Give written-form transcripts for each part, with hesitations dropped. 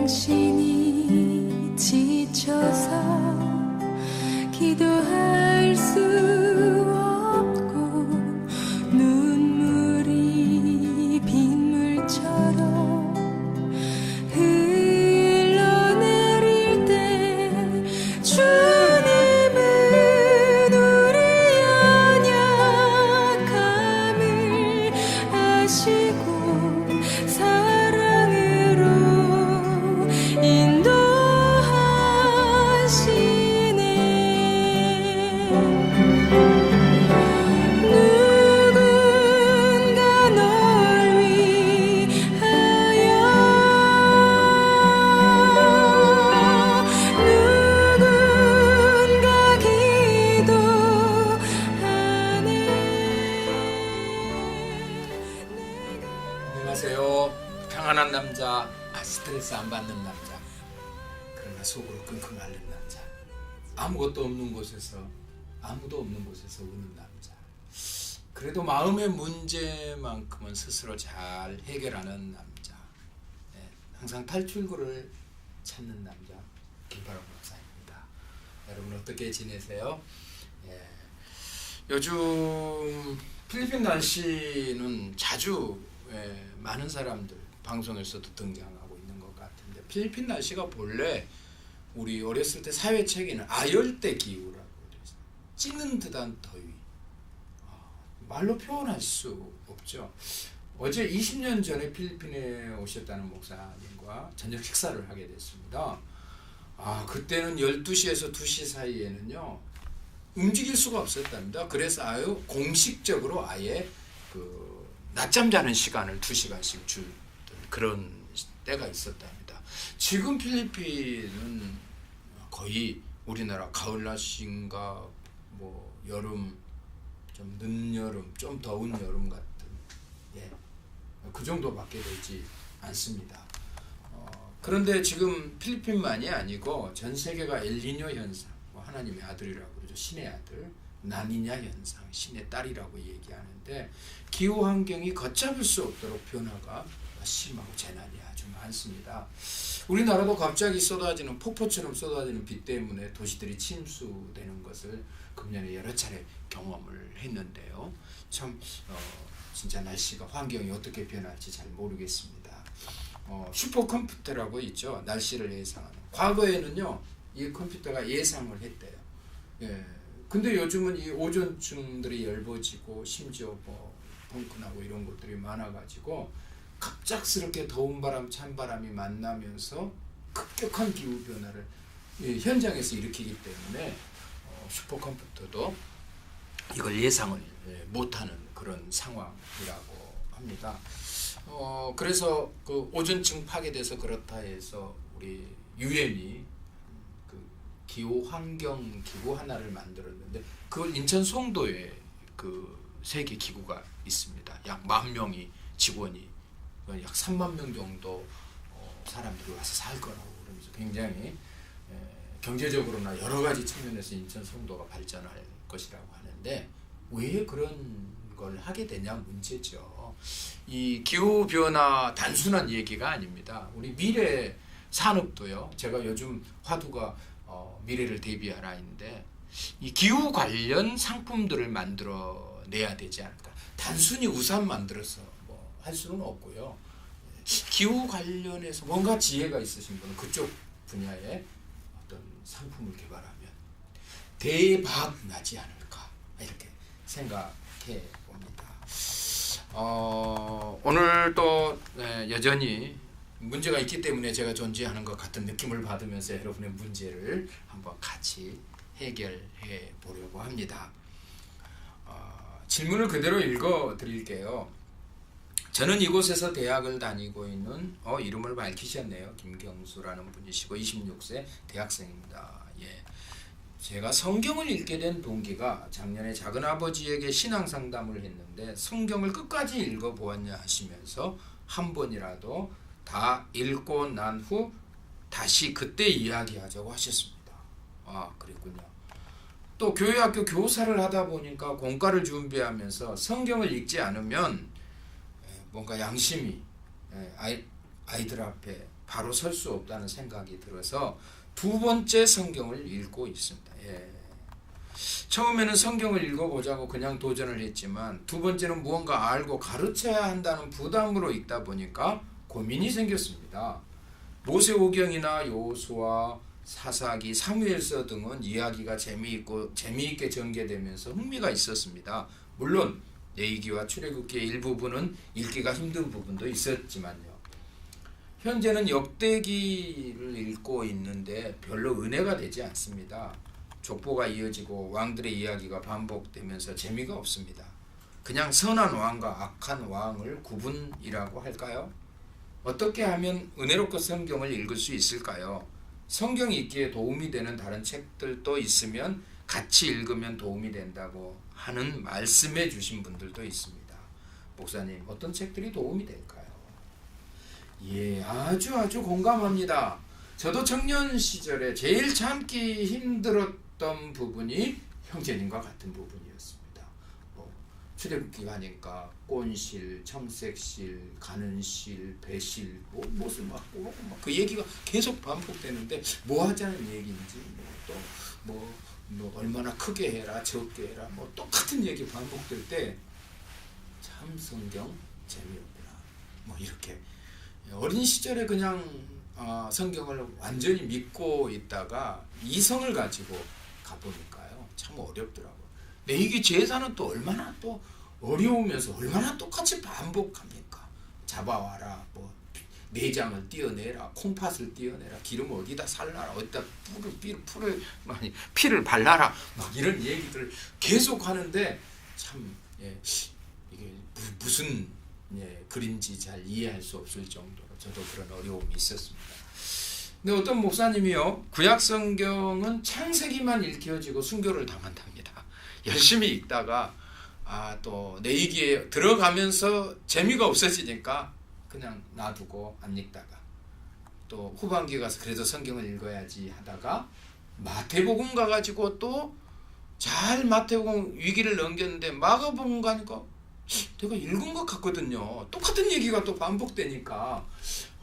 당신이 지쳐서 기도할 수 없고 눈물이 빗물처럼 흘러내릴 때 주님은 우리 연약함을 아시고 사랑으로 인도하시네. 누군가 널 위하여 누군가 기도하네. 안녕하세요. 평안한 남자, 스트레스 안 받는 남자, 그러나 속으로 끙끙 앓는 남자, 아무것도 없는 곳에서 아무도 없는 곳에서 우는 남자, 그래도 마음의 문제만큼은 스스로 잘 해결하는 남자, 항상 탈출구를 찾는 남자, 김파람 목사입니다. 여러분 어떻게 지내세요? 요즘 필리핀 날씨는 자주 많은 사람들 방송에서도 등장하고 있는 것 같은데, 필리핀 날씨가 본래 우리 어렸을 때 사회책에는 아열대 기후라고 그래서 찌는 듯한 더위, 말로 표현할 수 없죠. 어제 20년 전에 필리핀에 오셨다는 목사님과 저녁 식사를 하게 됐습니다. 그때는 12시에서 2시 사이에는요 움직일 수가 없었답니다. 그래서 공식적으로 아예 낮잠 자는 시간을 2시간씩 줄 그런 때가 있었답니다. 지금 필리핀은 거의 우리나라 가을 날씨인가 뭐 여름, 좀 늦여름, 좀 더운 여름 같은 그 정도밖에 되지 않습니다. 그런데 지금 필리핀만이 아니고 전 세계가 엘니뇨 현상, 하나님의 아들이라고 그러죠. 신의 아들, 나니냐 현상, 신의 딸이라고 얘기하는데, 기후 환경이 걷잡을 수 없도록 변화가 심하고 재난이 아주 많습니다. 우리나라도 갑자기 쏟아지는 폭포처럼 쏟아지는 비 때문에 도시들이 침수되는 것을 금년에 여러 차례 경험을 했는데요. 참 진짜 날씨가, 환경이 어떻게 변할지 잘 모르겠습니다. 슈퍼컴퓨터라고 있죠. 날씨를 예상하는. 과거에는요 이 컴퓨터가 예상을 했대요. 근데 요즘은 이 오존층들이 얇아지고 심지어 벙커나고 이런 것들이 많아가지고 갑작스럽게 더운 바람, 찬바람이 만나면서 급격한 기후 변화를 현장에서 일으키기 때문에 슈퍼컴퓨터도 이걸 예상을 못하는 그런 상황이라고 합니다. 그래서 그 오존층 파괴돼서 그렇다 해서 우리 유엔이 기후 환경 기구 하나를 만들었는데, 그걸 인천 송도에 그 세계 기구가 있습니다. 약 10,000명이 직원이 약 30,000명 정도 사람들이 와서 살 거라고 그러면서 굉장히 경제적으로나 여러 가지 측면에서 인천 송도가 발전할 것이라고 하는데, 왜 그런 걸 하게 되냐 문제죠. 이 기후 변화 단순한 얘기가 아닙니다. 우리 미래 산업도요. 제가 요즘 화두가 미래를 대비하라인데, 이 기후 관련 상품들을 만들어내야 되지 않을까. 단순히 우산 만들어서 할 수는 없고요. 기후 관련해서 뭔가 지혜가 있으신 분은 그쪽 분야에 어떤 상품을 개발하면 대박 나지 않을까, 이렇게 생각해 봅니다. 오늘 또 여전히 문제가 있기 때문에 제가 존재하는 것 같은 느낌을 받으면서 여러분의 문제를 한번 같이 해결해 보려고 합니다. 질문을 그대로 읽어 드릴게요. 저는 이곳에서 대학을 다니고 있는 이름을 밝히셨네요. 김경수라는 분이시고 26세 대학생입니다. 제가 성경을 읽게 된 동기가 작년에 작은아버지에게 신앙 상담을 했는데, 성경을 끝까지 읽어보았냐 하시면서 한 번이라도 다 읽고 난 후 다시 그때 이야기하자고 하셨습니다. 그랬군요. 또 교회학교 교사를 하다 보니까 공과를 준비하면서 성경을 읽지 않으면 뭔가 양심이 아이들 앞에 바로 설 수 없다는 생각이 들어서 두 번째 성경을 읽고 있습니다. 처음에는 성경을 읽어보자고 그냥 도전을 했지만 두 번째는 무언가 알고 가르쳐야 한다는 부담으로 읽다 보니까 고민이 생겼습니다. 모세오경이나 여호수아, 사사기, 사무엘서 등은 이야기가 재미있게 전개되면서 흥미가 있었습니다. 물론 레위기와 출애굽기의 일부분은 읽기가 힘든 부분도 있었지만요. 현재는 역대기를 읽고 있는데 별로 은혜가 되지 않습니다. 족보가 이어지고 왕들의 이야기가 반복되면서 재미가 없습니다. 그냥 선한 왕과 악한 왕을 구분이라고 할까요? 어떻게 하면 은혜롭게 성경을 읽을 수 있을까요? 성경 읽기에 도움이 되는 다른 책들도 있으면 같이 읽으면 도움이 된다고 하는 말씀해 주신 분들도 있습니다. 목사님, 어떤 책들이 도움이 될까요? 아주 공감합니다. 저도 청년 시절에 제일 참기 힘들었던 부분이 형제님과 같은 부분이었습니다. 출애굽기 가니까 꼰실, 청색실, 가는실, 배실, 무슨 그 얘기가 계속 반복되는데 뭐 하자는 얘기인지 얼마나 크게 해라, 적게 해라, 똑같은 얘기 반복될 때 참 성경 재미없구나. 이렇게 어린 시절에 그냥 성경을 완전히 믿고 있다가 이성을 가지고 가보니까요 참 어렵더라고요. 레위기 제사는 또 얼마나 또 어려우면서 얼마나 똑같이 반복합니까? 잡아와라, 내장을 띄어내라, 콩팥을 띄어내라, 기름 어디다 살라라, 어디다 피를 발라라, 이런 얘기들을 계속 하는데 참 이게 무슨 글인지 잘 이해할 수 없을 정도로 저도 그런 어려움이 있었습니다. 근데 어떤 목사님이요, 구약 성경은 창세기만 읽혀지고 순교를 당한답니다. 열심히 읽다가 또 레위기에 들어가면서 재미가 없어지니까 그냥 놔두고 안 읽다가 또 후반기에 가서 그래도 성경을 읽어야지 하다가 마태복음 가가지고 또 잘 마태복음 위기를 넘겼는데 마가복음 가니까 내가 읽은 것 같거든요. 똑같은 얘기가 또 반복되니까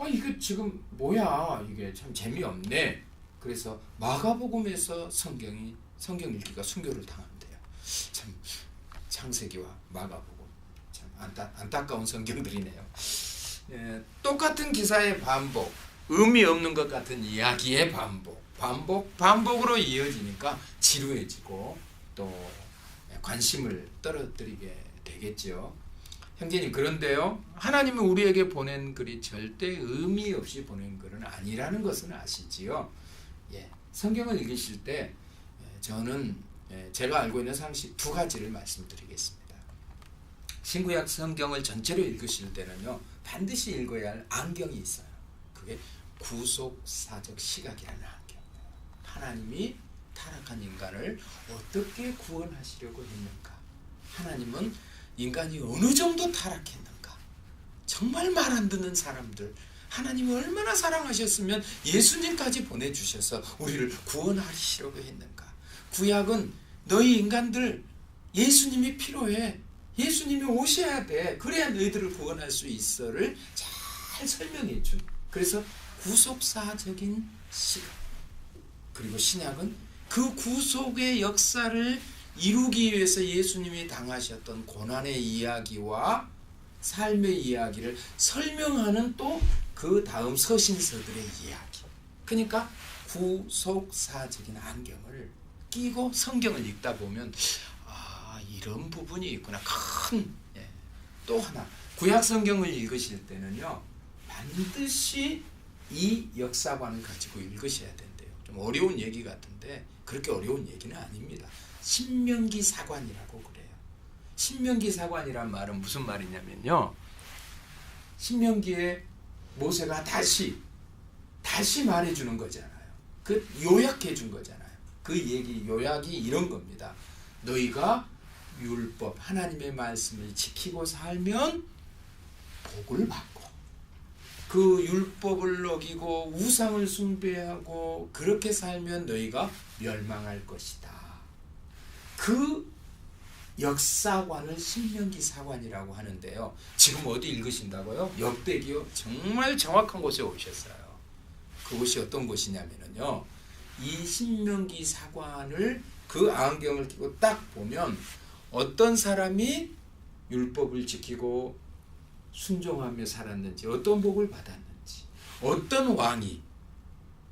이게 지금 뭐야, 이게 참 재미없네. 그래서 마가복음에서 성경 읽기가 순교를 당한대요. 참 창세기와 마가복음 참 안타까운 성경들이네요. 똑같은 기사의 반복, 의미 없는 것 같은 이야기의 반복으로 이어지니까 지루해지고 또 관심을 떨어뜨리게 되겠죠. 형제님, 그런데요, 하나님은 우리에게 보낸 글이 절대 의미 없이 보낸 글은 아니라는 것은 아시지요? 성경을 읽으실 때 저는 제가 알고 있는 상식 두 가지를 말씀드리겠습니다. 신구약 성경을 전체로 읽으실 때는요 반드시 읽어야 할 안경이 있어요. 그게 구속사적 시각이라는 안경이에요. 하나님이 타락한 인간을 어떻게 구원하시려고 했는가? 하나님은 인간이 어느 정도 타락했는가? 정말 말 안 듣는 사람들, 하나님이 얼마나 사랑하셨으면 예수님까지 보내주셔서 우리를 구원하시려고 했는가? 구약은 너희 인간들 예수님이 필요해, 예수님이 오셔야 돼, 그래야 너희들을 구원할 수 있어를 잘 설명해 준, 그래서 구속사적인 시각. 그리고 신약은 그 구속의 역사를 이루기 위해서 예수님이 당하셨던 고난의 이야기와 삶의 이야기를 설명하는 또 그 다음 서신서들의 이야기. 그러니까 구속사적인 안경을 끼고 성경을 읽다 보면 이런 부분이 있구나. 또 하나, 구약 성경을 읽으실 때는요 반드시 이 역사관을 가지고 읽으셔야 된대요. 좀 어려운 얘기 같은데 그렇게 어려운 얘기는 아닙니다. 신명기 사관이라고 그래요. 신명기 사관이란 말은 무슨 말이냐면요, 신명기에 모세가 다시 말해주는 거잖아요. 그 요약해 준 거잖아요. 그 얘기 요약이 이런 겁니다. 너희가 율법, 하나님의 말씀을 지키고 살면 복을 받고, 그 율법을 어기고 우상을 숭배하고 그렇게 살면 너희가 멸망할 것이다. 그 역사관을 신명기 사관이라고 하는데요. 지금 어디 읽으신다고요? 역대기요. 정말 정확한 곳에 오셨어요. 그곳이 어떤 곳이냐면요. 이 신명기 사관을 그 안경을 끼고 딱 보면 어떤 사람이 율법을 지키고 순종하며 살았는지, 어떤 복을 받았는지, 어떤 왕이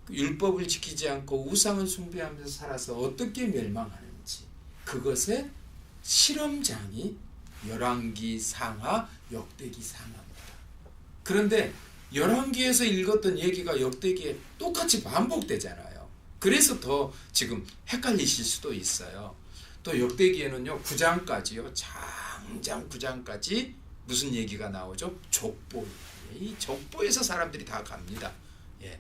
율법을 지키지 않고 우상을 숭배하면서 살아서 어떻게 멸망하는지, 그것의 실험장이 열왕기 상하, 역대기 상하입니다. 그런데 열왕기에서 읽었던 얘기가 역대기에 똑같이 반복되잖아요. 그래서 더 지금 헷갈리실 수도 있어요. 또 역대기에는요 9장까지요, 장장 9장까지 무슨 얘기가 나오죠? 족보. 이 족보에서 사람들이 다 갑니다. 예.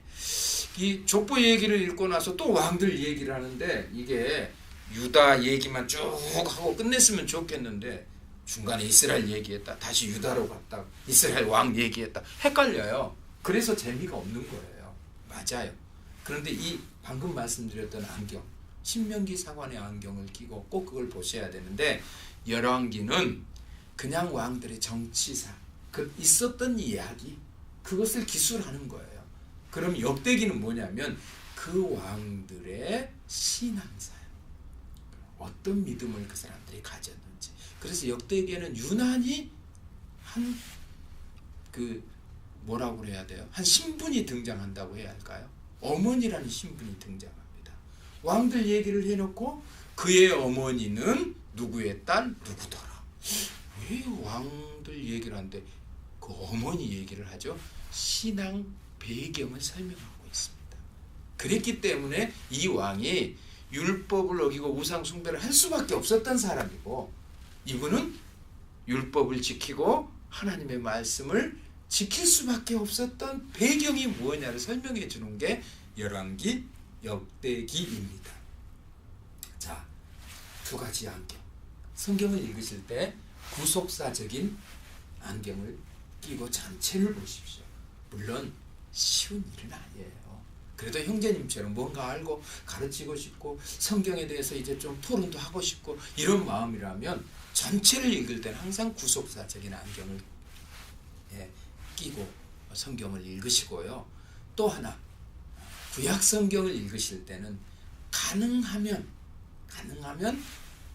이 족보 얘기를 읽고 나서 또 왕들 얘기를 하는데, 이게 유다 얘기만 쭉 하고 끝냈으면 좋겠는데 중간에 이스라엘 얘기했다, 다시 유다로 갔다, 이스라엘 왕 얘기했다, 헷갈려요. 그래서 재미가 없는 거예요. 맞아요. 그런데 이 방금 말씀드렸던 안경, 신명기 사관의 안경을 끼고 꼭 그걸 보셔야 되는데, 열왕기는 그냥 왕들의 정치사, 그 있었던 이야기, 그것을 기술하는 거예요. 그럼 역대기는 뭐냐면 그 왕들의 신앙사예요. 어떤 믿음을 그 사람들이 가졌는지. 그래서 역대기에는 유난히 한 뭐라고 그래야 돼요? 한 신분이 등장한다고 해야 할까요? 어머니라는 신분이 등장합니다. 왕들 얘기를 해놓고 그의 어머니는 누구의 딸 누구더라. 왜 왕들 얘기를 하는데 그 어머니 얘기를 하죠? 신앙 배경을 설명하고 있습니다. 그랬기 때문에 이 왕이 율법을 어기고 우상 숭배를 할 수밖에 없었던 사람이고, 이분은 율법을 지키고 하나님의 말씀을 지킬 수밖에 없었던 배경이 무엇냐를 설명해 주는 게 열왕기, 역대기입니다. 자, 두 가지 안경. 성경을 읽으실 때 구속사적인 안경을 끼고 전체를 보십시오. 물론 쉬운 일은 아니에요. 그래도 형제님처럼 뭔가 알고 가르치고 싶고 성경에 대해서 이제 좀 토론도 하고 싶고 이런 마음이라면 전체를 읽을 때는 항상 구속사적인 안경을 끼고 성경을 읽으시고요. 또 하나, 구약 성경을 읽으실 때는 가능하면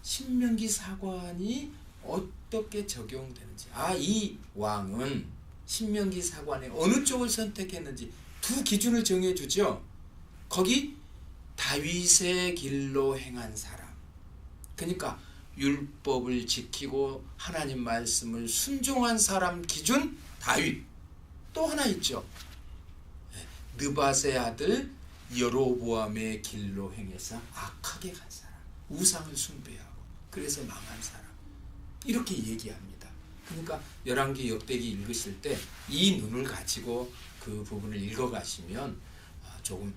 신명기 사관이 어떻게 적용되는지, 이 왕은 신명기 사관의 어느 쪽을 선택했는지 두 기준을 정해주죠. 거기 다윗의 길로 행한 사람, 그러니까 율법을 지키고 하나님 말씀을 순종한 사람 기준 다윗. 또 하나 있죠. 느밧의 아들 여로보암의 길로 행해서 악하게 간 사람, 우상을 숭배하고 그래서 망한 사람, 이렇게 얘기합니다. 그러니까 열왕기, 역대기 읽으실 때 이 눈을 가지고 그 부분을 읽어가시면 조금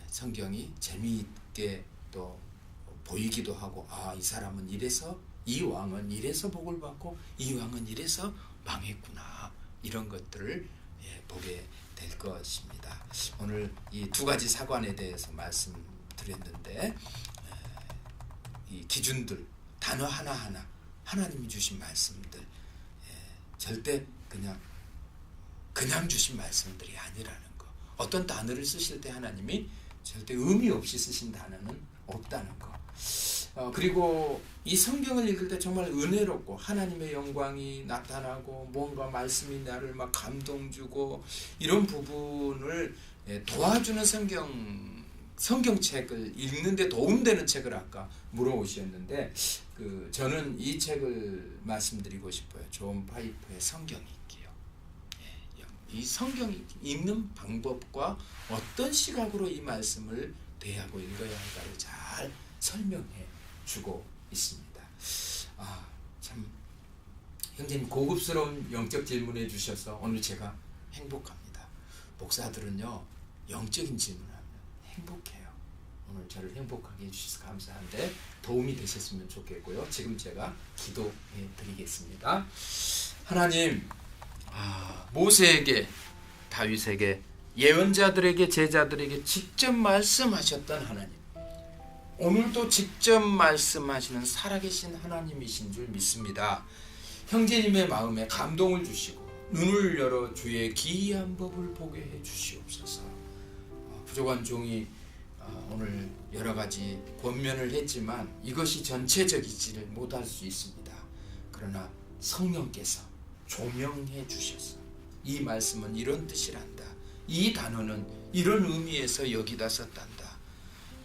성경이 재미있게 또 보이기도 하고, 이 사람은 이래서, 이 왕은 이래서 복을 받고 이 왕은 이래서 망했구나, 이런 것들을 보게 될 것입니다. 오늘 이 두 가지 사관에 대해서 말씀드렸는데, 이 기준들, 단어 하나하나 하나님이 주신 말씀들, 절대 그냥 주신 말씀들이 아니라는 거. 어떤 단어를 쓰실 때 하나님이 절대 의미 없이 쓰신 단어는 없다는 거. 그리고 이 성경을 읽을 때 정말 은혜롭고 하나님의 영광이 나타나고 뭔가 말씀이 나를 막 감동 주고 이런 부분을 도와주는 성경책을 읽는데 도움되는 책을 아까 물어오셨는데, 저는 이 책을 말씀드리고 싶어요. 존 파이프의 성경이 있기요. 이 성경 읽는 방법과 어떤 시각으로 이 말씀을 대하고 읽어야 할까를 잘 설명해 주고 있습니다. 참 형제님 고급스러운 영적 질문해 주셔서 오늘 제가 행복합니다. 목사들은요 영적인 질문하면 행복해요. 오늘 저를 행복하게 해주셔서 감사한데 도움이 되셨으면 좋겠고요. 지금 제가 기도해 드리겠습니다. 하나님, 모세에게, 다윗에게, 예언자들에게, 제자들에게 직접 말씀하셨던 하나님, 오늘도 직접 말씀하시는 살아계신 하나님이신 줄 믿습니다. 형제님의 마음에 감동을 주시고 눈을 열어 주의 기이한 법을 보게 해 주시옵소서. 부족한 종이 오늘 여러 가지 권면을 했지만 이것이 전체적이지를 못할 수 있습니다. 그러나 성령께서 조명해 주셔서 이 말씀은 이런 뜻이란다. 이 단어는 이런 의미에서 여기다 썼단다.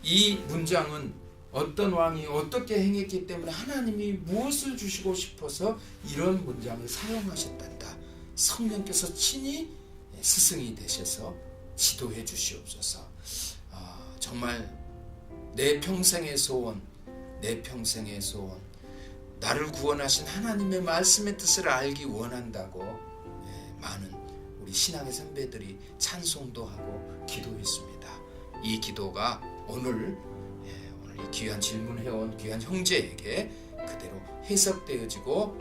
이 문장은 어떤 왕이 어떻게 행했기 때문에 하나님이 무엇을 주시고 싶어서 이런 문장을 사용하셨단다. 성령께서 친히 스승이 되셔서 지도해 주시옵소서. 정말 내 평생의 소원, 나를 구원하신 하나님의 말씀의 뜻을 알기 원한다고 많은 우리 신앙의 선배들이 찬송도 하고 기도했습니다. 이 기도가 오늘 이 귀한 질문해온 귀한 형제에게 그대로 해석되어지고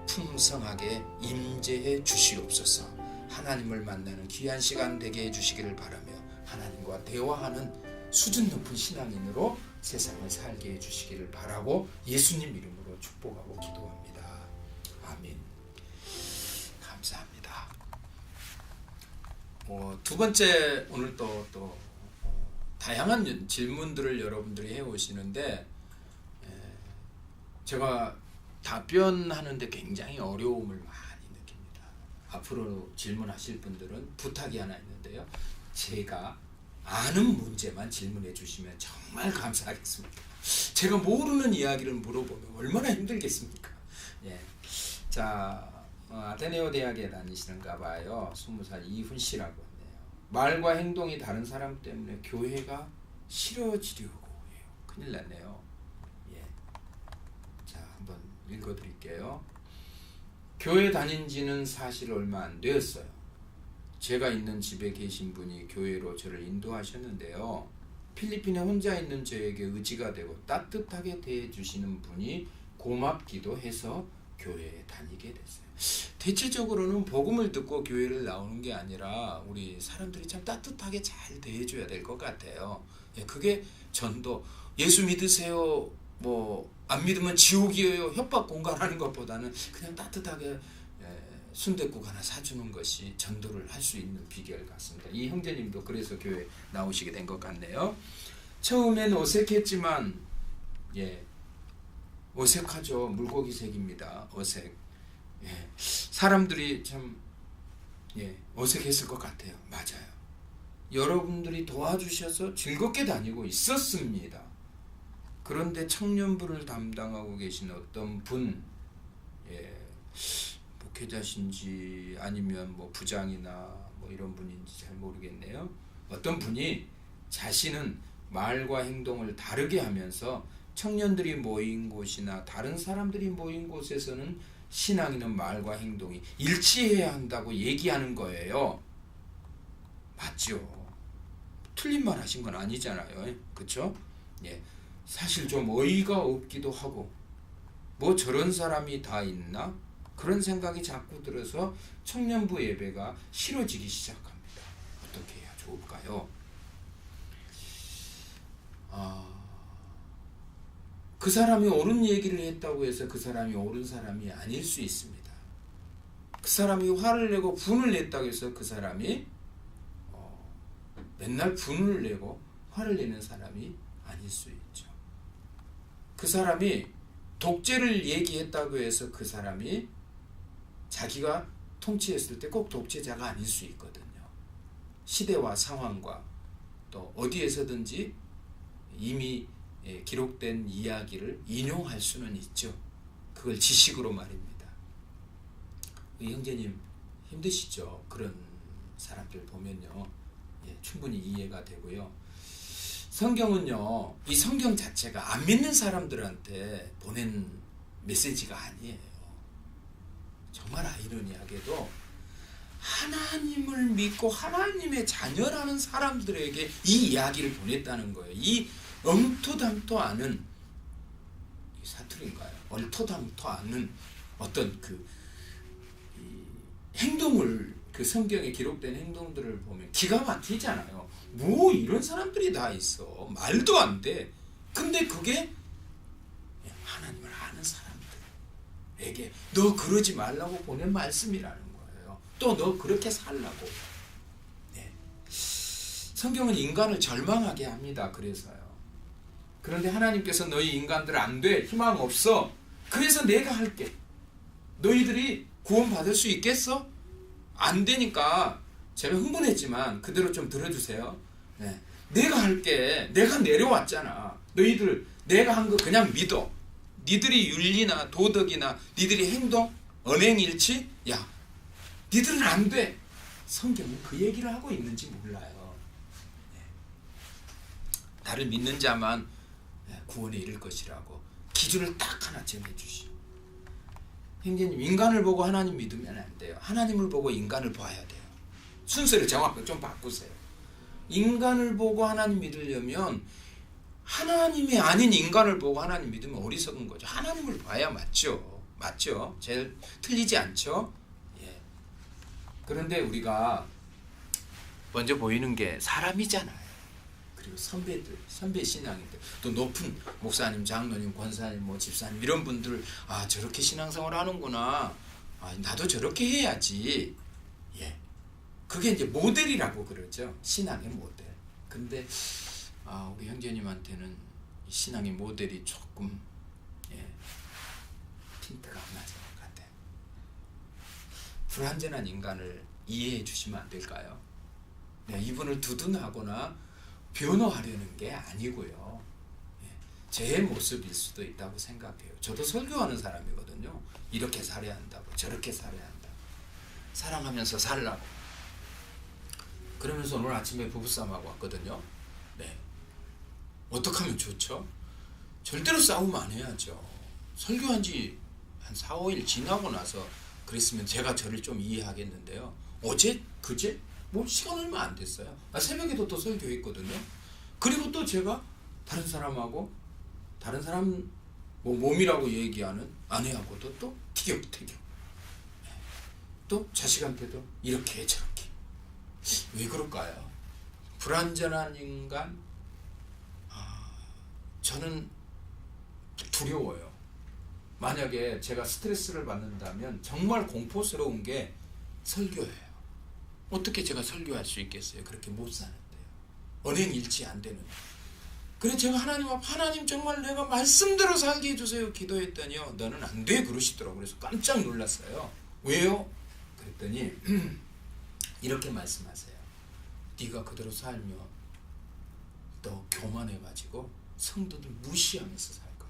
풍성하게 임재해 주시옵소서. 하나님을 만나는 귀한 시간 되게 해주시기를 바라며 하나님과 대화하는 수준 높은 신앙인으로 세상을 살게 해주시기를 바라고 예수님 이름으로 축복하고 기도합니다. 아멘. 감사합니다. 두 번째, 오늘 또 다양한 질문들을 여러분들이 해오시는데 제가 답변하는데 굉장히 어려움을 많이 느낍니다. 앞으로 질문하실 분들은 부탁이 하나 있는데요. 제가 아는 문제만 질문해 주시면 정말 감사하겠습니다. 제가 모르는 이야기를 물어보면 얼마나 힘들겠습니까? 자, 아테네오 대학에 다니시는가 봐요. 20살 이훈 씨라고 하네요. 말과 행동이 다른 사람 때문에 교회가 싫어지려고 해요. 큰일 났네요. 자, 한번 읽어드릴게요. 교회 다닌 지는 사실 얼마 안 되었어요. 제가 있는 집에 계신 분이 교회로 저를 인도하셨는데요. 필리핀에 혼자 있는 저에게 의지가 되고 따뜻하게 대해주시는 분이 고맙기도 해서 교회에 다니게 됐어요. 대체적으로는 복음을 듣고 교회를 나오는 게 아니라 우리 사람들이 참 따뜻하게 잘 대해줘야 될 것 같아요. 그게 전도, 예수 믿으세요, 안 믿으면 지옥이에요, 협박 공갈하는 것보다는 그냥 따뜻하게 순댓국 하나 사주는 것이 전도를 할 수 있는 비결 같습니다. 이 형제님도 그래서 교회 나오시게 된 것 같네요. 처음엔 어색했지만 어색하죠. 물고기색입니다. 어색. 사람들이 참 어색했을 것 같아요. 맞아요. 여러분들이 도와주셔서 즐겁게 다니고 있었습니다. 그런데 청년부를 담당하고 계신 어떤 분, 목회자신지 아니면 부장이나 이런 분인지 잘 모르겠네요. 어떤 분이 자신은 말과 행동을 다르게 하면서 청년들이 모인 곳이나 다른 사람들이 모인 곳에서는 신앙인은 말과 행동이 일치해야 한다고 얘기하는 거예요. 맞죠? 틀린 말 하신 건 아니잖아요. 그렇죠? 사실 좀 어이가 없기도 하고 저런 사람이 다 있나? 그런 생각이 자꾸 들어서 청년부 예배가 싫어지기 시작합니다. 어떻게 해야 좋을까요? 그 사람이 옳은 얘기를 했다고 해서 그 사람이 옳은 사람이 아닐 수 있습니다. 그 사람이 화를 내고 분을 냈다고 해서 그 사람이 맨날 분을 내고 화를 내는 사람이 아닐 수 있죠. 그 사람이 독재를 얘기했다고 해서 그 사람이 자기가 통치했을 때 꼭 독재자가 아닐 수 있거든요. 시대와 상황과 또 어디에서든지 이미 기록된 이야기를 인용할 수는 있죠. 그걸 지식으로 말입니다. 형제님 힘드시죠? 그런 사람들 보면요. 충분히 이해가 되고요. 성경은요, 이 성경 자체가 안 믿는 사람들한테 보낸 메시지가 아니에요. 정말 아이러니하게도 하나님을 믿고 하나님의 자녀라는 사람들에게 이 이야기를 보냈다는 거예요. 이 엉토당토 않은 사투리인가요? 얼토당토 않은 어떤 행동을, 그 성경에 기록된 행동들을 보면 기가 막히잖아요. 이런 사람들이 다 있어. 말도 안 돼. 근데 그게 하나님을 아는 사람들에게 너 그러지 말라고 보낸 말씀이라는 거예요. 또 너 그렇게 살라고. 네. 성경은 인간을 절망하게 합니다. 그래서요. 그런데 하나님께서 너희 인간들 안 돼. 희망 없어. 그래서 내가 할게. 너희들이 구원받을 수 있겠어? 안 되니까 제가 흥분했지만 그대로 좀 들어주세요. 네. 내가 할게. 내가 내려왔잖아. 너희들 내가 한 거 그냥 믿어. 니들이 윤리나 도덕이나 니들이 행동, 언행일치? 야, 니들은 안 돼. 성경은 그 얘기를 하고 있는지 몰라요. 네. 나를 믿는 자만 구원에 이를 것이라고 기준을 딱 하나 정해주시오. 형제님, 인간을 보고 하나님 믿으면 안 돼요. 하나님을 보고 인간을 봐야 돼요. 순서를 정확하게 좀 바꾸세요. 인간을 보고 하나님 믿으려면 하나님이 아닌 인간을 보고 하나님 믿으면 어리석은 거죠. 하나님을 봐야 맞죠. 맞죠? 제일 틀리지 않죠? 예. 그런데 우리가 먼저 보이는 게 사람이잖아요. 그리고 선배들, 선배 신앙인들, 또 높은 목사님, 장로님, 권사님, 뭐 집사님 이런 분들, 아 저렇게 신앙생활 하는구나. 아, 나도 저렇게 해야지. 예. 그게 이제 모델이라고 그러죠. 신앙의 모델. 근데 우리 형제님한테는 신앙의 모델이 조금 핀트가 안 맞은 것 같아요. 불완전한 인간을 이해해 주시면 안 될까요? 네, 이분을 두둔하거나 변호하려는 게 아니고요. 제 모습일 수도 있다고 생각해요. 저도 설교하는 사람이거든요. 이렇게 살아야 한다고, 저렇게 살아야 한다고, 사랑하면서 살라고. 그러면서 오늘 아침에 부부싸움하고 왔거든요. 네. 어떻게 하면 좋죠? 절대로 싸우면 안 해야죠. 설교한 지 한 4, 5일 지나고 나서 그랬으면 제가 저를 좀 이해하겠는데요. 어제? 그제? 뭐 시간 얼마 안 됐어요. 새벽에도 또 설교했거든요. 그리고 또 제가 다른 사람하고, 다른 사람 뭐 몸이라고 얘기하는 아내하고도 또 티격태격. 또 자식한테도 이렇게 저렇게. 왜 그럴까요? 불완전한 인간, 저는 두려워요. 만약에 제가 스트레스를 받는다면 정말 공포스러운 게 설교예요. 어떻게 제가 설교할 수 있겠어요? 그렇게 못 사는데요. 언행일치 안 되는. 그래서 제가 하나님 앞, 하나님 정말 내가 말씀대로 살게 해주세요 기도했더니요, 너는 안 돼 그러시더라고요. 그래서 깜짝 놀랐어요. 왜요? 그랬더니 이렇게 말씀하세요. 네가 그대로 살면 너 교만해가지고 성도들 무시하면서 살 거야.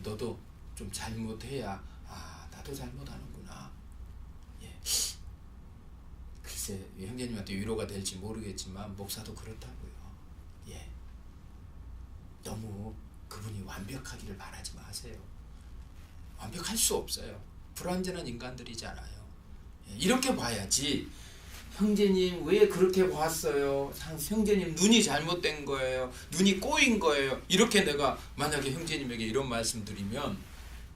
너도 좀 잘못해야 나도 잘못하는구나. 예. 글쎄 형제님한테 위로가 될지 모르겠지만 목사도 그렇다고요. 예. 너무 그분이 완벽하기를 바라지 마세요. 완벽할 수 없어요. 불완전한 인간들이잖아요. 예. 이렇게 봐야지. 형제님 왜 그렇게 봤어요? 형제님 눈이 잘못된 거예요. 눈이 꼬인 거예요. 이렇게 내가 만약에 형제님에게 이런 말씀 드리면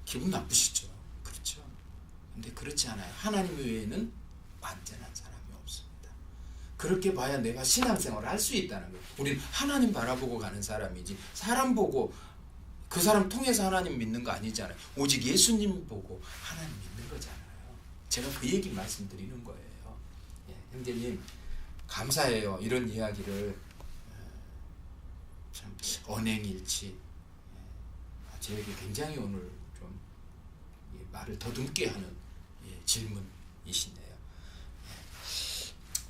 기분 나쁘시죠. 그렇죠? 근데 그렇지 않아요. 하나님 외에는 완전한 사람이 없습니다. 그렇게 봐야 내가 신앙생활을 할 수 있다는 거예요. 우리는 하나님 바라보고 가는 사람이지 사람 보고 그 사람 통해서 하나님 믿는 거 아니잖아요. 오직 예수님 보고 하나님 믿는 거잖아요. 제가 그 얘기 말씀드리는 거예요. 형제님 감사해요. 이런 이야기를 참 언행일치 저에게 굉장히 오늘 좀 말을 더듬게 하는 질문이시네요.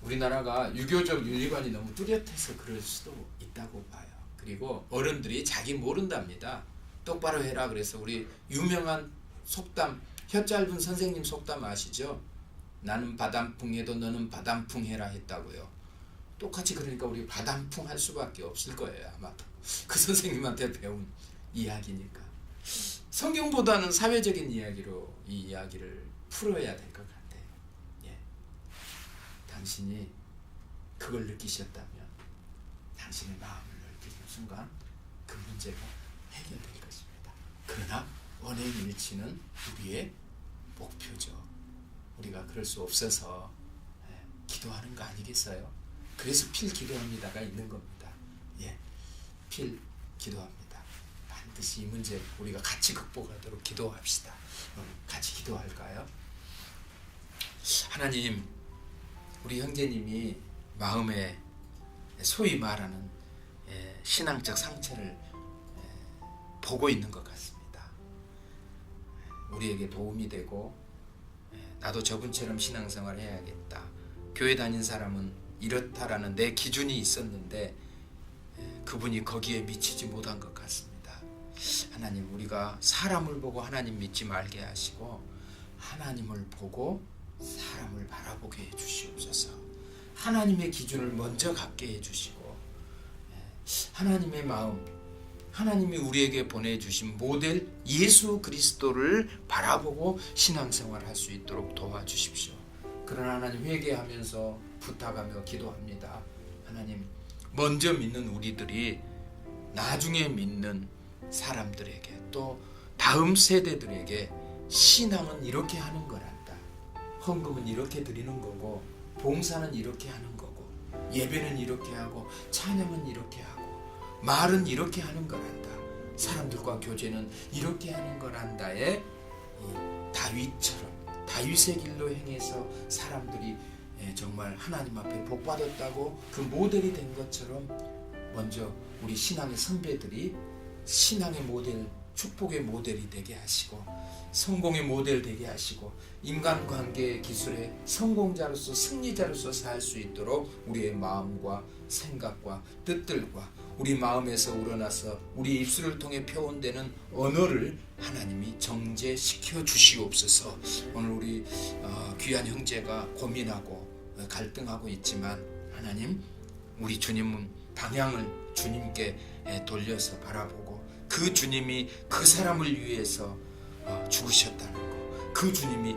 우리나라가 유교적 윤리관이 너무 뚜렷해서 그럴 수도 있다고 봐요. 그리고 어른들이 자기 모른답니다. 똑바로 해라 그래서 우리 유명한 속담, 혀 짧은 선생님 속담 아시죠? 나는 바람풍해도 너는 바람풍해라 했다고요. 똑같이 그러니까 우리 바람풍 할 수밖에 없을 거예요. 아마 그 선생님한테 배운 이야기니까. 성경보다는 사회적인 이야기로 이 이야기를 풀어야 될 것 같아요. 예. 당신이 그걸 느끼셨다면 당신의 마음을 넓히는 순간 그 문제가 해결될 것입니다. 그러나 언행일치는 우리의 목표죠. 우리가 그럴 수 없어서 기도하는 거 아니겠어요? 그래서 필 기도합니다가 있는 겁니다. 예, 필 기도합니다. 반드시 이 문제 우리가 같이 극복하도록 기도합시다. 같이 기도할까요? 하나님, 우리 형제님이 마음에 소위 말하는 신앙적 상처를 보고 있는 것 같습니다. 우리에게 도움이 되고 나도 저분처럼 신앙생활을 해야겠다. 교회 다닌 사람은 이렇다라는 내 기준이 있었는데 그분이 거기에 미치지 못한 것 같습니다. 하나님, 우리가 사람을 보고 하나님 믿지 말게 하시고 하나님을 보고 사람을 바라보게 해주시옵소서. 하나님의 기준을 먼저 갖게 해주시고 하나님의 마음, 하나님이 우리에게 보내주신 모델 예수 그리스도를 바라보고 신앙생활 할 수 있도록 도와주십시오. 그러나 하나님, 회개하면서 부탁하며 기도합니다. 하나님, 먼저 믿는 우리들이 나중에 믿는 사람들에게 또 다음 세대들에게 신앙은 이렇게 하는 거란다. 헌금은 이렇게 드리는 거고 봉사는 이렇게 하는 거고 예배는 이렇게 하고 찬양은 이렇게 하고 말은 이렇게 하는 거란다. 사람들과 교제는 이렇게 하는 거란다에 다윗처럼 다윗의 길로 행해서 사람들이 정말 하나님 앞에 복받았다고 그 모델이 된 것처럼 먼저 우리 신앙의 선배들이 신앙의 모델, 축복의 모델이 되게 하시고 성공의 모델 되게 하시고 인간관계 기술의 성공자로서 승리자로서 살 수 있도록 우리의 마음과 생각과 뜻들과 우리 마음에서 우러나서 우리 입술을 통해 표현되는 언어를 하나님이 정제시켜 주시옵소서. 오늘 우리 귀한 형제가 고민하고 갈등하고 있지만 하나님, 우리 주님은 방향을 주님께 돌려서 바라보고 그 주님이 그 사람을 위해서 죽으셨다는 것, 그 주님이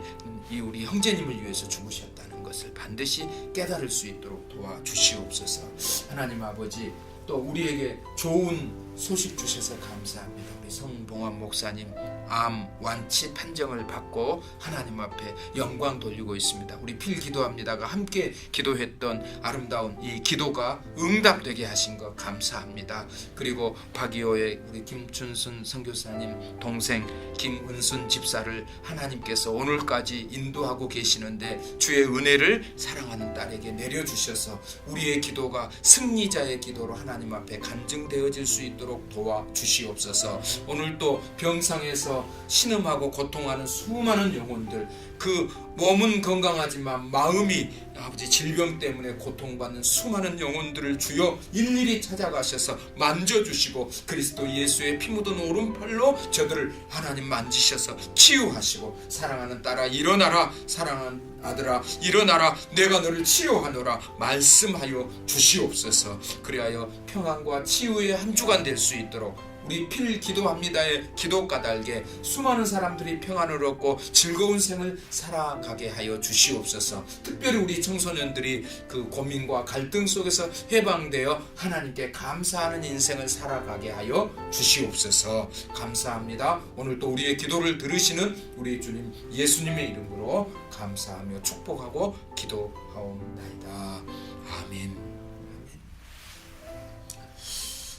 이 우리 형제님을 위해서 죽으셨다는 것을 반드시 깨달을 수 있도록 도와주시옵소서. 하나님 아버지, 또 우리에게 좋은 소식 주셔서 감사합니다. 우리 성봉환 목사님 암 완치 판정을 받고 하나님 앞에 영광 돌리고 있습니다. 우리 필기도합니다가 함께 기도했던 아름다운 이 기도가 응답되게 하신 것 감사합니다. 그리고 박이호의 우리 김춘순 선교사님 동생 김은순 집사를 하나님께서 오늘까지 인도하고 계시는데 주의 은혜를 사랑하는 딸에게 내려주셔서 우리의 기도가 승리자의 기도로 하나님 앞에 간증되어질 수 있도록 도와주시옵소서. 오늘 또 병상에서 신음하고 고통하는 수많은 영혼들, 그 몸은 건강하지만 마음이 아버지 질병 때문에 고통받는 수많은 영혼들을 주여 일일이 찾아가셔서 만져주시고 그리스도 예수의 피 묻은 오른팔로 저들을 하나님 만지셔서 치유하시고 사랑하는 딸아 일어나라, 사랑하는 아들아 일어나라, 내가 너를 치유하노라 말씀하여 주시옵소서. 그리하여 평안과 치유의 한 주간 될 수 있도록 우리 필 기도합니다의 기도 까닭에 수많은 사람들이 평안을 얻고 즐거운 생을 살아가게 하여 주시옵소서. 특별히 우리 청소년들이 그 고민과 갈등 속에서 해방되어 하나님께 감사하는 인생을 살아가게 하여 주시옵소서. 감사합니다. 오늘 또 우리의 기도를 들으시는 우리 주님 예수님의 이름으로 감사하며 축복하고 기도하옵나이다. 아멘.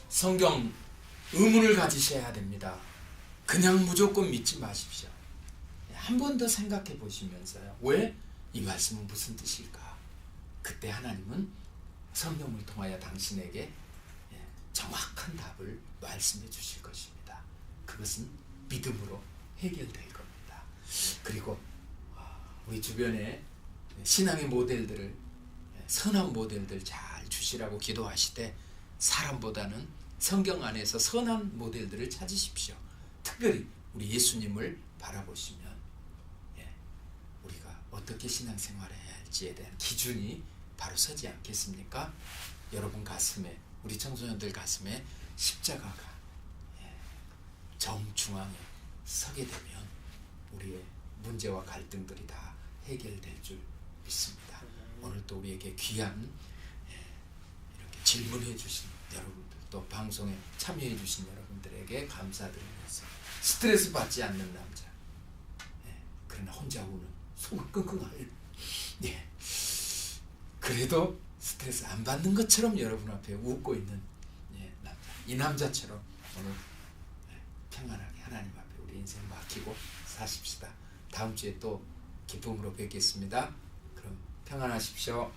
성경 의문을 가지셔야 됩니다. 그냥 무조건 믿지 마십시오. 한 번 더 생각해 보시면서요. 왜? 이 말씀은 무슨 뜻일까? 그때 하나님은 성령을 통하여 당신에게 정확한 답을 말씀해 주실 것입니다. 그것은 믿음으로 해결될 겁니다. 그리고 우리 주변에 신앙의 모델들을, 선한 모델들 잘 주시라고 기도하시되 사람보다는 성경 안에서 선한 모델들을 찾으십시오. 특별히 우리 예수님을 바라보시면 우리가 어떻게 신앙생활을 해야 할지에 대한 기준이 바로 서지 않겠습니까? 여러분 가슴에, 우리 청소년들 가슴에 십자가가 정중앙에 서게 되면 우리의 문제와 갈등들이 다 해결될 줄 믿습니다. 오늘 또 우리에게 귀한 이렇게 질문해 주신 여러분들, 또 방송에 참여해 주신 여러분들에게 감사드리면서 스트레스 받지 않는 남자, 그러나 혼자 우는 속을 끙끙 앓는, 그래도 스트레스 안 받는 것처럼 여러분 앞에 웃고 있는 남자, 이 남자처럼 오늘 평안하게 하나님 앞에 우리 인생 맡기고 사십시다. 다음 주에 또 기쁨으로 뵙겠습니다. 그럼 평안하십시오.